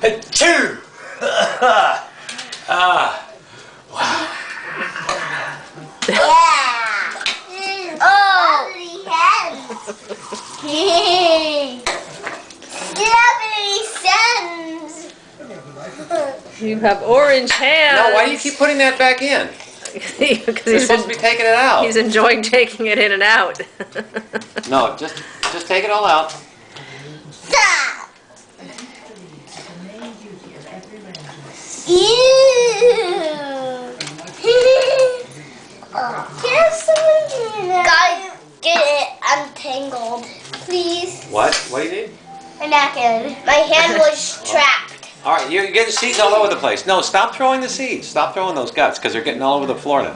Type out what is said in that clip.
Achoo! Oh! You have any sense? You have orange hands. No, why do you keep putting that back in? Because You're supposed to be taking it out. he's enjoying taking it in and out. No, just take it all out. Stop! Ew! Guys, get it untangled, please. What? What do you need? My napkin. My hand was trapped. All right, you're getting seeds all over the place. No, stop throwing the seeds. Stop throwing those guts because they're getting all over the floor now.